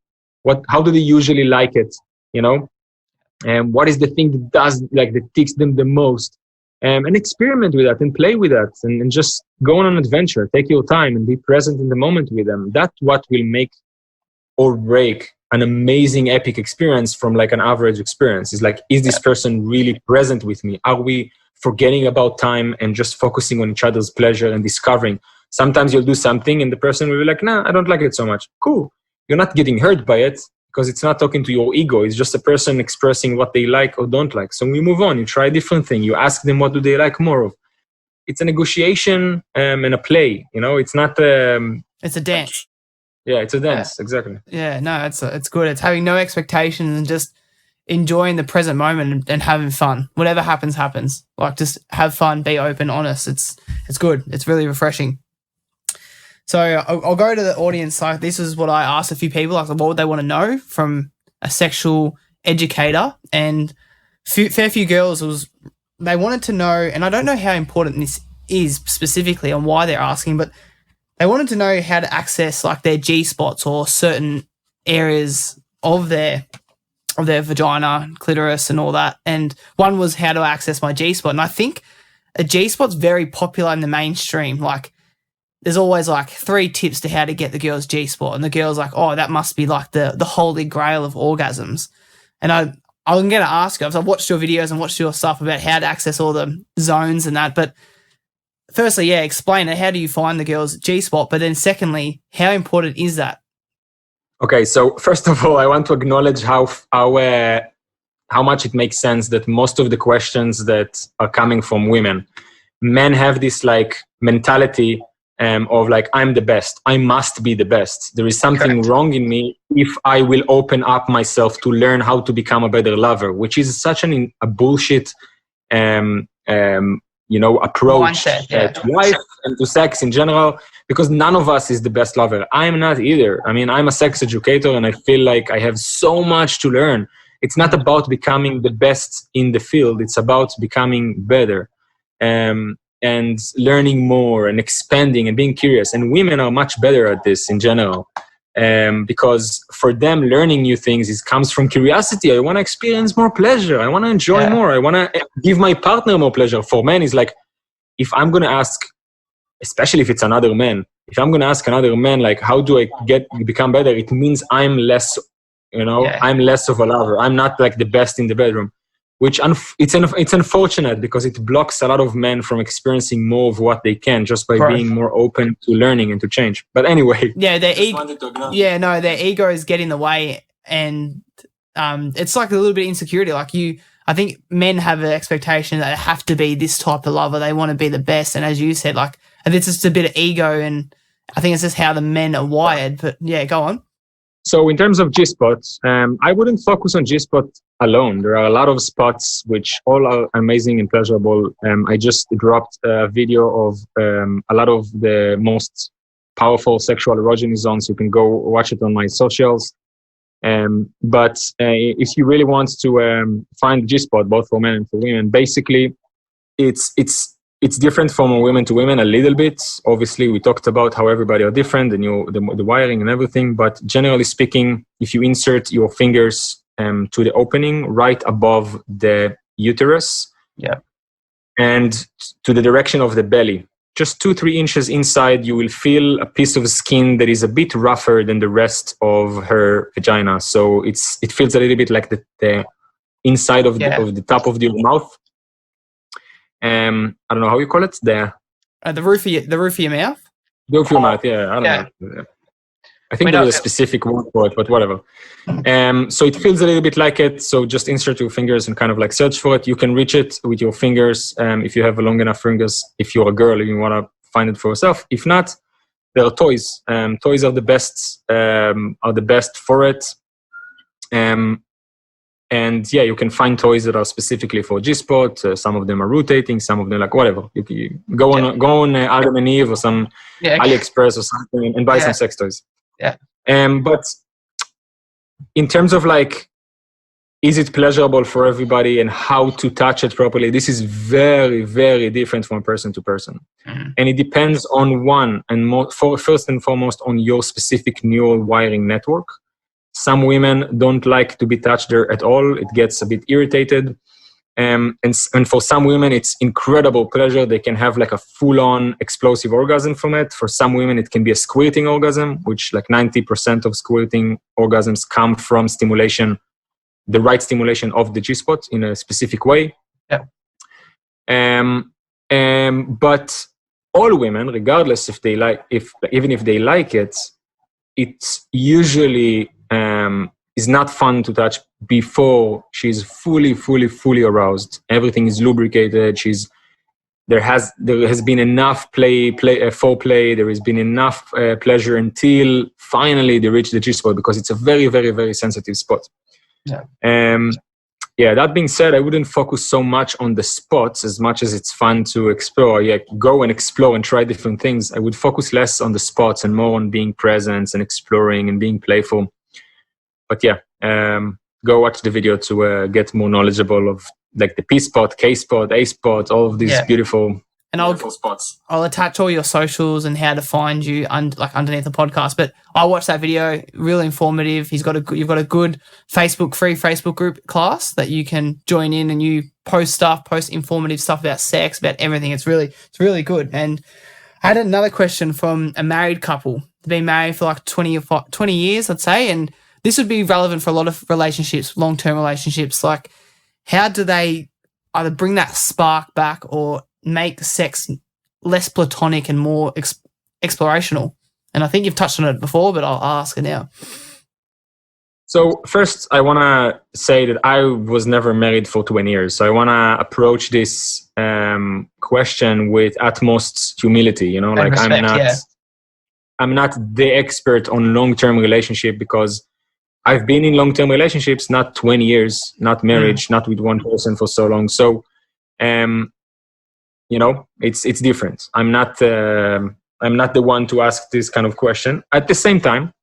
how do they usually like it, and what is the thing that ticks them the most. And experiment with that and play with that and just go on an adventure. Take your time and be present in the moment with them. That's what will make or break an amazing, epic experience from like an average experience. Is like, is this person really present with me? Are we forgetting about time and just focusing on each other's pleasure and discovering? Sometimes you'll do something and the person will be like, nah, I don't like it so much. Cool. You're not getting hurt by it, because it's not talking to your ego. It's just a person expressing what they like or don't like. So we move on. You try a different thing. You ask them, what do they like more of? It's a negotiation and a play. It's not... it's a dance. Yeah, it's a dance. Yeah. Exactly. Yeah, no, it's good. It's having no expectations and just enjoying the present moment and having fun. Whatever happens, happens. Like, just have fun, be open, honest. It's good. It's really refreshing. So I'll go to the audience. Like, this is what I asked a few people. Like, what would they want to know from a sexual educator? And fair few girls they wanted to know, and I don't know how important this is specifically on why they're asking, but they wanted to know how to access like their G spots or certain areas of their vagina, clitoris, and all that. And one was how to access my G spot. And I think a G spot's very popular in the mainstream. Like, there's always like 3 tips to how to get the girl's G-spot, and the girl's like, oh, that must be like the holy grail of orgasms. And I'm going to ask her, because I've watched your videos and watched your stuff about how to access all the zones and that, but firstly, explain it. How do you find the girl's G-spot? But then secondly, how important is that? Okay, so first of all, I want to acknowledge how much it makes sense that most of the questions that are coming from women, men have this like mentality of like, I'm the best, I must be the best. There is something wrong in me if I will open up myself to learn how to become a better lover, which is such a bullshit, approach to life and to sex in general, because none of us is the best lover. I'm not either. I mean, I'm a sex educator and I feel like I have so much to learn. It's not about becoming the best in the field. It's about becoming better. And learning more and expanding and being curious. And women are much better at this in general, because for them, learning new things comes from curiosity. I want to experience more pleasure. I want to enjoy more. I want to give my partner more pleasure. For men, it's like, if I'm going to ask, especially if it's another man, if I'm going to ask another man, like, how do I become better? It means I'm less, I'm less of a lover. I'm not like the best in the bedroom. Which it's unfortunate, because it blocks a lot of men from experiencing more of what they can just by being more open to learning and to change. But anyway, their egos get in the way, and it's like a little bit of insecurity. Like I think men have an expectation that they have to be this type of lover. They want to be the best, and as you said, like, and it's just a bit of ego, and I think it's just how the men are wired. But go on. So in terms of G-spots, I wouldn't focus on G-spot alone. There are a lot of spots which all are amazing and pleasurable. I just dropped a video of a lot of the most powerful sexual erogenous zones. You can go watch it on my socials. But if you really want to find G-spot, both for men and for women, basically it's different from women to women a little bit. Obviously, we talked about how everybody are different, and the wiring and everything. But generally speaking, if you insert your fingers to the opening right above the uterus, and to the direction of the belly, just 2-3 inches inside, you will feel a piece of skin that is a bit rougher than the rest of her vagina. So it feels a little bit like the inside of the top of your mouth. I don't know how you call it. The roof of your mouth. The roof of your mouth. Yeah, I don't know. I think there's a specific word for it, but whatever. So it feels a little bit like it. So just insert your fingers and kind of like search for it. You can reach it with your fingers if you have long enough fingers. If you're a girl and you want to find it for yourself. If not, there are toys. Toys are the best. For it. And you can find toys that are specifically for G-spot. Some of them are rotating. Some of them like whatever. You go on Adam and Eve or some AliExpress or something and buy some sex toys. But in terms of like, is it pleasurable for everybody and how to touch it properly? This is very, very different from person to person. And it depends on first and foremost on your specific neural wiring network. Some women don't like to be touched there at all. It gets a bit irritated. And for some women, it's incredible pleasure. They can have like a full-on explosive orgasm from it. For some women, it can be a squirting orgasm, which like 90% of squirting orgasms come from stimulation, the right stimulation of the G-spot in a specific way. But all women, regardless if they like, even if they like it, it's usually is not fun to touch before she's fully aroused. Everything is lubricated. There has been enough foreplay. There has been enough pleasure until finally they reach the G-spot, because it's a very, very, very sensitive spot. That being said, I wouldn't focus so much on the spots as much as it's fun to explore. Go and explore and try different things. I would focus less on the spots and more on being present and exploring and being playful. But go watch the video to get more knowledgeable of like the P-spot, K-spot, A-spot, all of these beautiful spots. I'll attach all your socials and how to find you underneath the podcast. But I watched that video, really informative. You've got a good free Facebook group class that you can join in, and you post informative stuff about sex, about everything. It's really good. And I had another question from a married couple. They've been married for like 20 years, I'd say, and this would be relevant for a lot of relationships, long-term relationships. Like, how do they either bring that spark back or make sex less platonic and more explorational? And I think you've touched on it before, but I'll ask it now. So first, I want to say that I was never married for 20 years. So I want to approach this question with utmost humility. You know, like respect, I'm not the expert on long-term relationship because I've been in long-term relationships, not 20 years, not marriage, not with one person for so long. So, you know, it's different. I'm not the one to ask this kind of question. At the same time,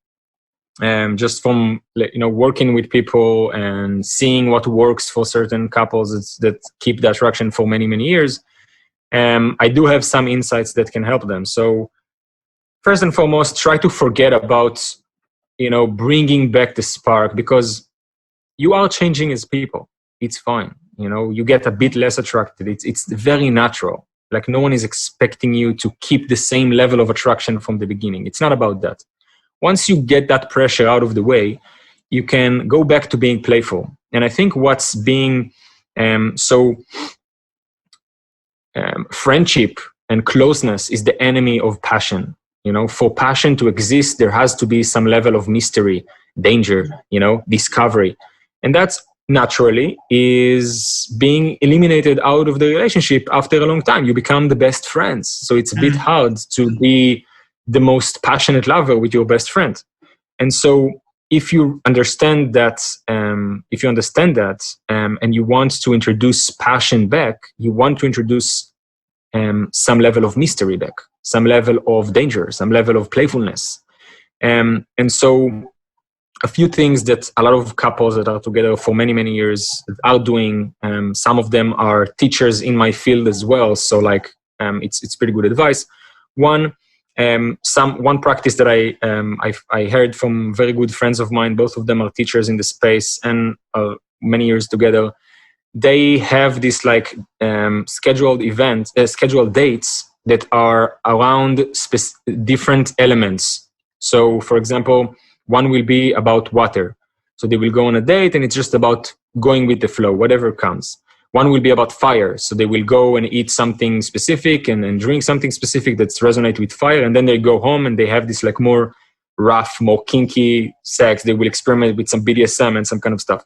just from, you know, working with people and seeing what works for certain couples that keep the attraction for many, many years, I do have some insights that can help them. So first and foremost, try to forget about, you know, bringing back the spark, because you are changing as people. It's fine. You know, you get a bit less attracted. It's very natural. Like, no one is expecting you to keep the same level of attraction from the beginning. It's not about that. Once you get that pressure out of the way, you can go back to being playful. And I think what's being friendship and closeness is the enemy of passion. You know, for passion to exist, there has to be some level of mystery, danger, you know, discovery. And that's naturally is being eliminated out of the relationship after a long time. You become the best friends. So it's a bit hard to be the most passionate lover with your best friend. And so if you understand that, and you want to introduce passion back, you want to introduce some level of mystery back, some level of danger, some level of playfulness. And so a few things that a lot of couples that are together for many, many years are doing, some of them are teachers in my field as well. So like, it's pretty good advice. One practice that I heard from very good friends of mine, both of them are teachers in the space and many years together. They have this like scheduled dates that are around different elements. So for example, one will be about water. So they will go on a date and it's just about going with the flow, whatever comes. One will be about fire. So they will go and eat something specific and drink something specific that's resonate with fire. And then they go home and they have this like more rough, more kinky sex. They will experiment with some BDSM and some kind of stuff.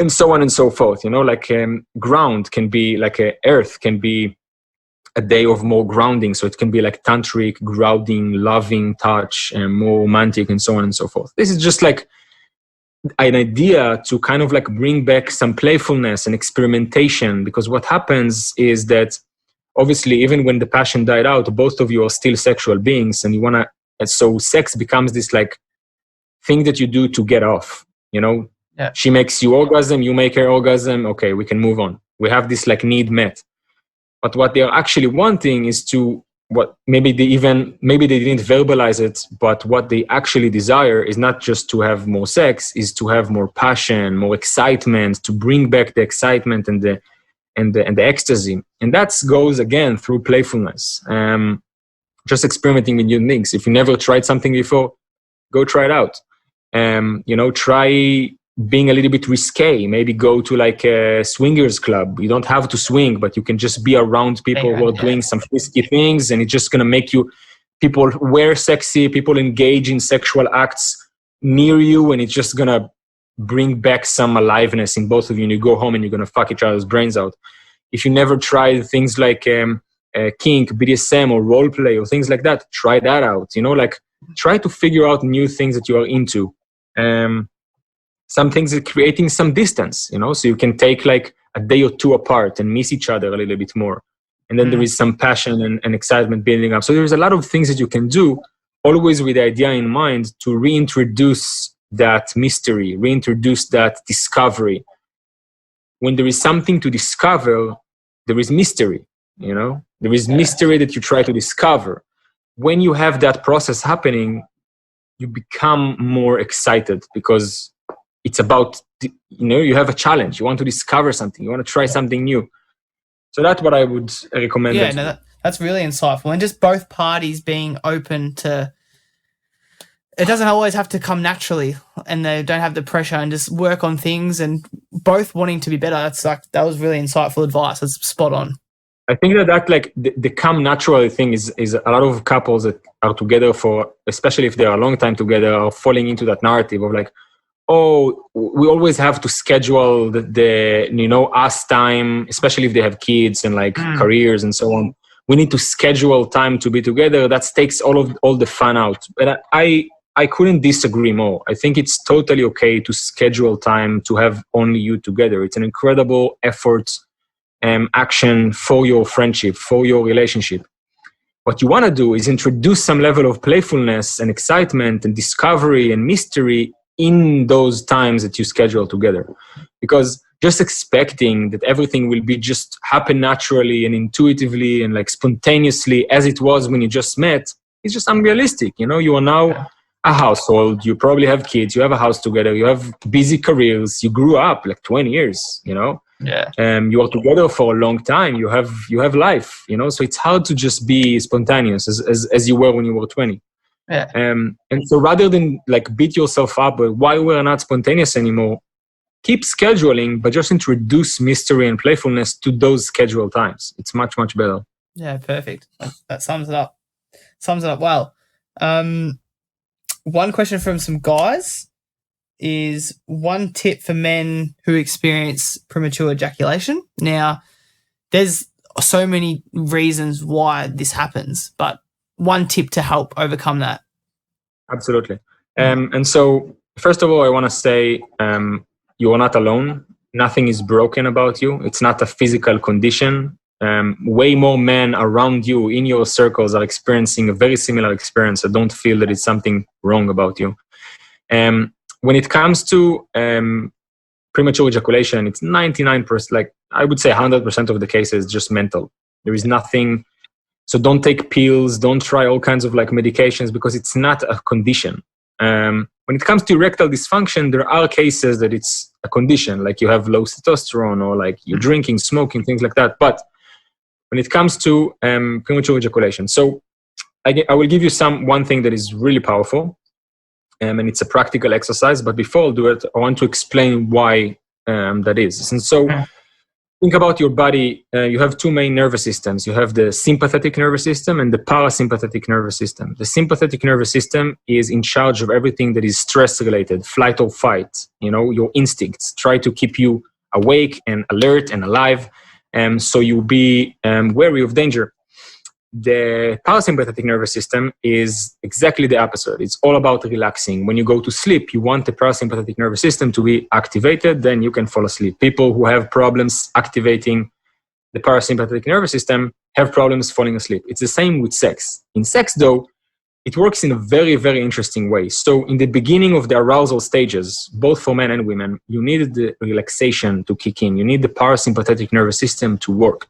And so on and so forth. You know, like ground can be like earth can be a day of more grounding. So it can be like tantric, grounding, loving touch, and more romantic and so on and so forth. This is just like an idea to kind of like bring back some playfulness and experimentation, because what happens is that obviously even when the passion died out, both of you are still sexual beings and you want to, so sex becomes this like thing that you do to get off, you know. Yeah. She makes you orgasm, you make her orgasm, okay, we can move on. We have this like need met. But what they're actually wanting is to, maybe they didn't verbalize it, but what they actually desire is not just to have more sex, is to have more passion, more excitement, to bring back the excitement and the ecstasy. And that goes again through playfulness. Just experimenting with new things. If you never tried something before, go try it out. You know, try being a little bit risque. Maybe go to like a swingers club. You don't have to swing, but you can just be around people who are doing some risky things, and it's just going to make people wear sexy, people engage in sexual acts near you, and it's just going to bring back some aliveness in both of you, and you go home and you're going to fuck each other's brains out. If you never tried things like kink, BDSM, or role play, or things like that, try that out. You know, like try to figure out new things that you are into. Some things are creating some distance, you know, so you can take like a day or two apart and miss each other a little bit more. And then there is some passion and excitement building up. So there's a lot of things that you can do, always with the idea in mind to reintroduce that mystery, reintroduce that discovery. When there is something to discover, there is mystery, you know, there is mystery that you try to discover. When you have that process happening, you become more excited because it's about, you know, you have a challenge. You want to discover something. You want to try something new. So that's what I would recommend. Yeah, no, That's really insightful. And just both parties being open to, it doesn't always have to come naturally, and they don't have the pressure, and just work on things and both wanting to be better. That was really insightful advice. That's spot on. I think that like the come naturally thing is a lot of couples that are together for, especially if they are a long time together, are falling into that narrative of like, oh, we always have to schedule the us time, especially if they have kids and like careers and so on. We need to schedule time to be together. That takes all the fun out. But I couldn't disagree more. I think it's totally okay to schedule time to have only you together. It's an incredible effort, action for your friendship, for your relationship. What you want to do is introduce some level of playfulness and excitement and discovery and mystery in those times that you schedule together. Because just expecting that everything will be just happen naturally and intuitively and like spontaneously as it was when you just met is just unrealistic. You are now a household, you probably have kids, you have a house together, you have busy careers, you grew up like 20 years, Yeah. You are together for a long time, you have life, so it's hard to just be spontaneous as you were when you were 20. Yeah. And so rather than like beat yourself up but why we're not spontaneous anymore, keep scheduling, but just introduce mystery and playfulness to those scheduled times. It's much, much better. Yeah, perfect. That sums it up. Sums it up well. One question from some guys is one tip for men who experience premature ejaculation. Now, there's so many reasons why this happens, but one tip to help overcome that. Absolutely. And so, first of all, I want to say you are not alone. Nothing is broken about you. It's not a physical condition. Way more men around you in your circles are experiencing a very similar experience. So don't feel that it's something wrong about you. When it comes to premature ejaculation, it's 99%, like I would say 100% of the cases just mental. There is nothing. So don't take pills. Don't try all kinds of like medications because it's not a condition. When it comes to erectile dysfunction, there are cases that it's a condition, like you have low testosterone or like you're drinking, smoking, things like that. But when it comes to premature ejaculation, so I will give you one thing that is really powerful, and it's a practical exercise. But before I do it, I want to explain why that is. And so think about your body. You have two main nervous systems. You have the sympathetic nervous system and the parasympathetic nervous system. The sympathetic nervous system is in charge of everything that is stress-related, flight or fight. Your instincts try to keep you awake and alert and alive. So you'll be wary of danger. The parasympathetic nervous system is exactly the opposite. It's all about relaxing. When you go to sleep, you want the parasympathetic nervous system to be activated, then you can fall asleep. People who have problems activating the parasympathetic nervous system have problems falling asleep. It's the same with sex. In sex, though, it works in a very, very interesting way. So in the beginning of the arousal stages, both for men and women, you need the relaxation to kick in. You need the parasympathetic nervous system to work.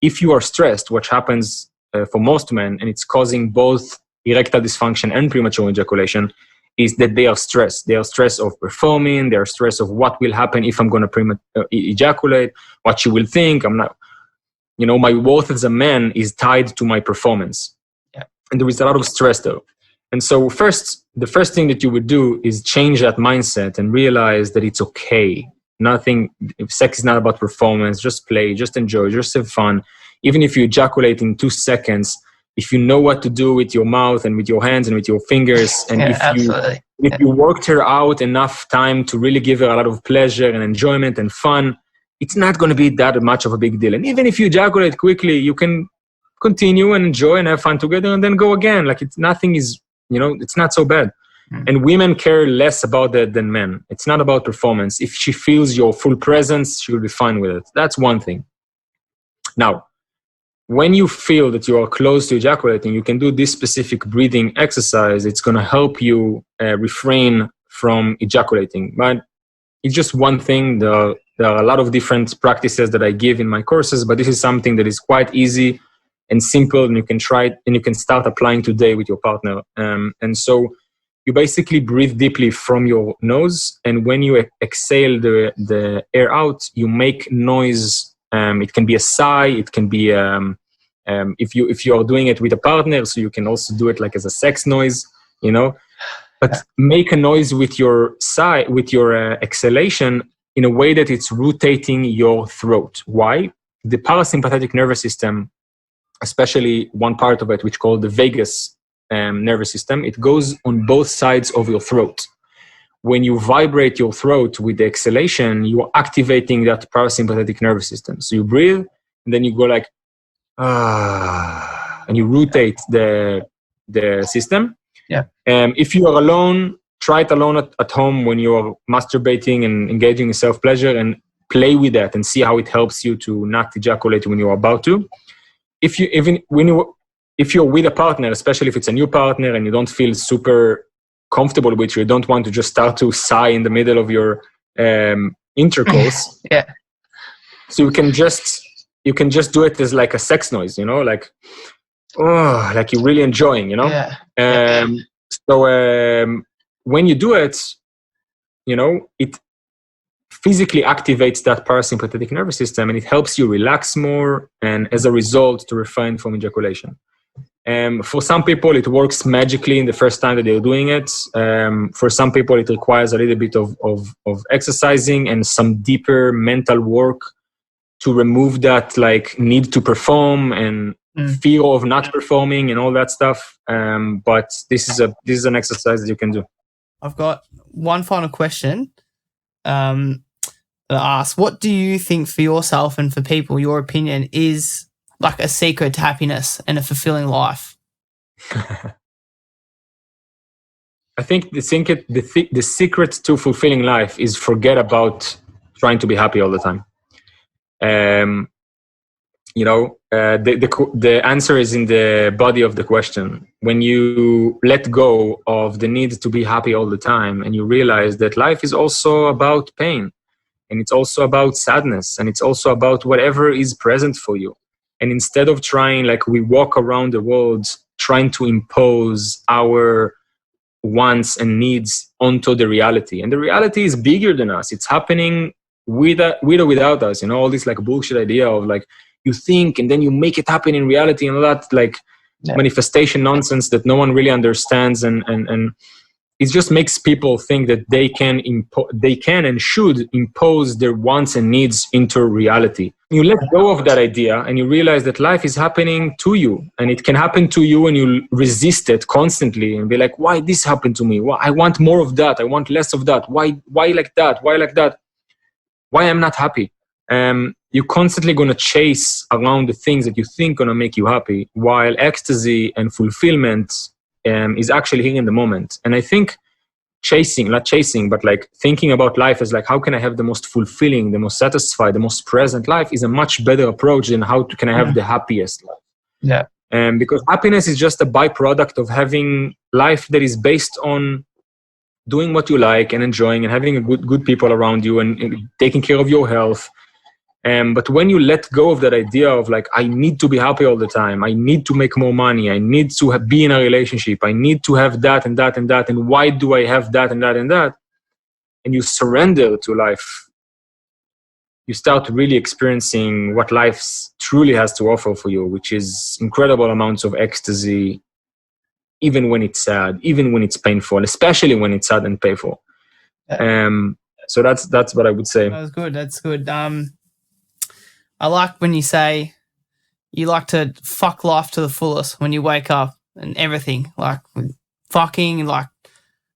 If you are stressed, what happens for most men, and it's causing both erectile dysfunction and premature ejaculation, is that they are stressed. They are stressed of performing. They are stressed of what will happen if I'm going to ejaculate, what she will think. I'm not, my worth as a man is tied to my performance. Yeah. And there is a lot of stress though. And so the first thing that you would do is change that mindset and realize that it's okay. Sex is not about performance, just play, just enjoy, just have fun. Even if you ejaculate in 2 seconds, if you know what to do with your mouth and with your hands and with your fingers, and if you worked her out enough time to really give her a lot of pleasure and enjoyment and fun, it's not going to be that much of a big deal. And even if you ejaculate quickly, you can continue and enjoy and have fun together and then go again. Like it's not so bad. And women care less about that than men. It's not about performance. If she feels your full presence, she will be fine with it. That's one thing. Now, when you feel that you are close to ejaculating, you can do this specific breathing exercise. It's going to help you refrain from ejaculating. But it's just one thing. There are a lot of different practices that I give in my courses, but this is something that is quite easy and simple, and you can try it and you can start applying today with your partner. And so you basically breathe deeply from your nose, and when you exhale the air out, you make noise. It can be a sigh, it can be If you are doing it with a partner, so you can also do it like as a sex noise, you know. But make a noise with your exhalation in a way that it's rotating your throat. Why? The parasympathetic nervous system, especially one part of it, which called the vagus nervous system, it goes on both sides of your throat. When you vibrate your throat with the exhalation, you are activating that parasympathetic nervous system. So you breathe, and then you go like, and you rotate the system. Yeah. If you are alone, try it alone at home when you are masturbating and engaging in self-pleasure, and play with that and see how it helps you to not ejaculate when you're about to. If you're with a partner, especially if it's a new partner and you don't feel super comfortable with you don't want to just start to sigh in the middle of your intercourse. Yeah. So you can just do it as like a sex noise, you know, like, oh, like you're really enjoying, you know? Yeah. So when you do it, you know, it physically activates that parasympathetic nervous system and it helps you relax more and as a result to refrain from ejaculation. For some people, it works magically in the first time that they're doing it. For some people, it requires a little bit of exercising and some deeper mental work to remove that like need to perform and fear of not performing and all that stuff. But this is an exercise that you can do. I've got one final question that I ask. What do you think for yourself and for people, your opinion is like a secret to happiness and a fulfilling life? I think the secret to fulfilling life is forget about trying to be happy all the time. You know, the answer is in the body of the question. When you let go of the need to be happy all the time and you realize that life is also about pain and it's also about sadness and it's also about whatever is present for you. And instead of trying, like we walk around the world trying to impose our wants and needs onto the reality. And the reality is bigger than us. It's happening with or without us. You know, all this like bullshit idea of like, you think and then you make it happen in reality and all that like manifestation nonsense that no one really understands. And it just makes people think that they can and should impose their wants and needs into reality. You let go of that idea and you realize that life is happening to you and it can happen to you and you resist it constantly and be like, why this happened to me? Why I want more of that. I want less of that. Why like that? Why like that? Why I'm not happy? You're constantly going to chase around the things that you think going to make you happy, while ecstasy and fulfillment is actually here in the moment. And I think not chasing, but like thinking about life as like, how can I have the most fulfilling, the most satisfied, the most present life is a much better approach than can I have the happiest life. Yeah. Because happiness is just a byproduct of having life that is based on doing what you like and enjoying and having a good people around you and taking care of your health. But when you let go of that idea of like, I need to be happy all the time, I need to make more money, I need to be in a relationship, I need to have that and that and that, and why do I have that and that and that? And you surrender to life, you start really experiencing what life truly has to offer for you, which is incredible amounts of ecstasy, even when it's sad, even when it's painful, especially when it's sad and painful. So that's what I would say. That's good. I like when you say you like to fuck life to the fullest when you wake up and everything, like fucking, like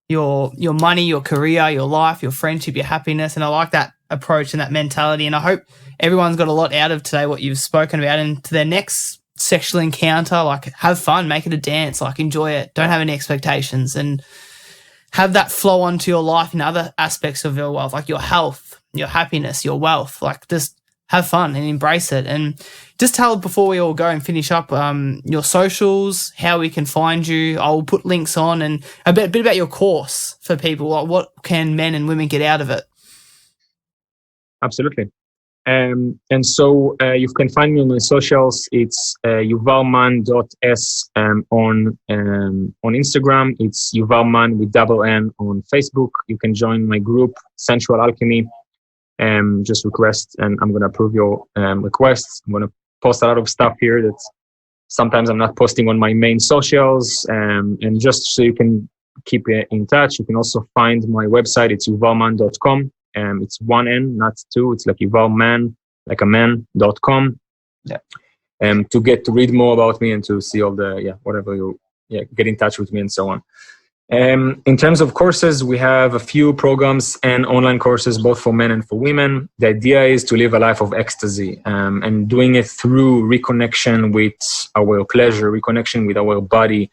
your money, your career, your life, your friendship, your happiness. And I like that approach and that mentality. And I hope everyone's got a lot out of today, what you've spoken about, and to their next sexual encounter, like have fun, make it a dance, like enjoy it. Don't have any expectations and have that flow onto your life in other aspects of your wealth, like your health, your happiness, your wealth, like just have fun and embrace it. And just tell, before we all go and finish up, your socials, how we can find you. I'll put links on and a bit about your course for people. Like what can men and women get out of it? Absolutely. And so you can find me on my socials. It's yuvalman.s on Instagram. It's yuvalman with double N on Facebook. You can join my group, Sensual Alchemy. Just request and I'm going to approve your requests. I'm going to post a lot of stuff here that's Sometimes I'm not posting on my main socials, and just so you can keep in touch, you can also find my website. It's yuvalman.com. It's one N, not two. It's like Yuvalman, like a man.com. Yeah. To read more about me and to see all the, whatever get in touch with me and so on. In terms of courses, we have a few programs and online courses, both for men and for women. The idea is to live a life of ecstasy, and doing it through reconnection with our pleasure, reconnection with our body.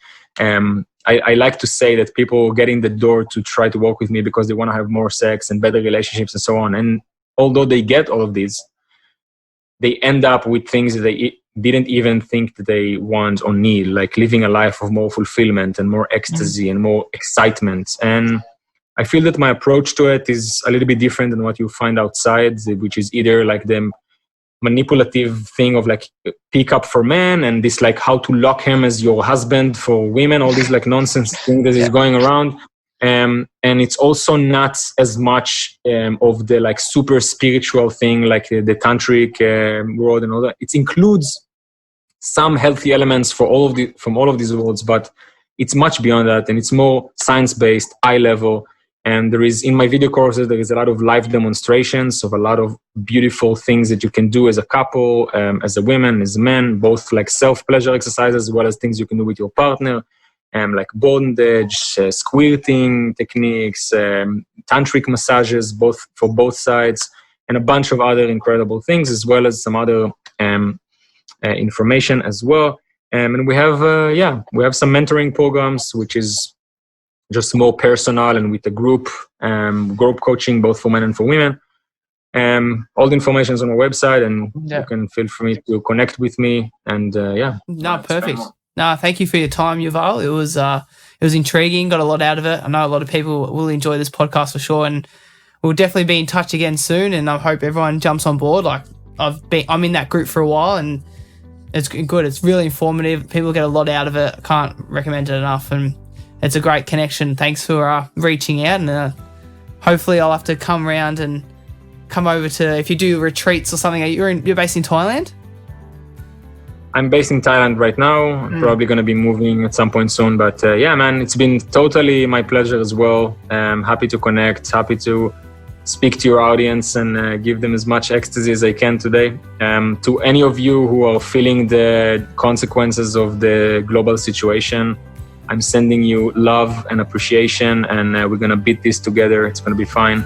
I like to say that people get in the door to try to work with me because they want to have more sex and better relationships and so on. And although they get all of these, they end up with things that they didn't even think that they want or need, like living a life of more fulfillment and more ecstasy and more excitement. And I feel that my approach to it is a little bit different than what you find outside, which is either like the manipulative thing of like pick up for men and this like how to lock him as your husband for women, all this like nonsense thing that is going around. And it's also not as much of the like super spiritual thing like the tantric world and all that. It includes some healthy elements from all of these worlds, but it's much beyond that, and it's more science-based, eye level. And there is, in my video courses, there is a lot of live demonstrations of a lot of beautiful things that you can do as a couple, as a woman, as a man, both like self-pleasure exercises as well as things you can do with your partner, like bondage, squirting techniques, tantric massages, both for both sides, and a bunch of other incredible things, as well as some other information as well. And we have some mentoring programs, which is just more personal and with a group coaching, both for men and for women. All the information is on our website, and you can feel free to connect with me. And No, perfect. No, thank you for your time, Yuval. It was intriguing. Got a lot out of it. I know a lot of people will enjoy this podcast for sure, and we'll definitely be in touch again soon. And I hope everyone jumps on board. Like I'm in that group for a while, and it's good. It's really informative. People get a lot out of it. I can't recommend it enough, and it's a great connection. Thanks for reaching out, and hopefully I'll have to come around and come over to, if you do retreats or something. You're based in Thailand? I'm based in Thailand right now. I'm probably going to be moving at some point soon. But man, it's been totally my pleasure as well. Happy to connect, happy to speak to your audience and give them as much ecstasy as I can today. To any of you who are feeling the consequences of the global situation, I'm sending you love and appreciation, and we're going to beat this together. It's going to be fine.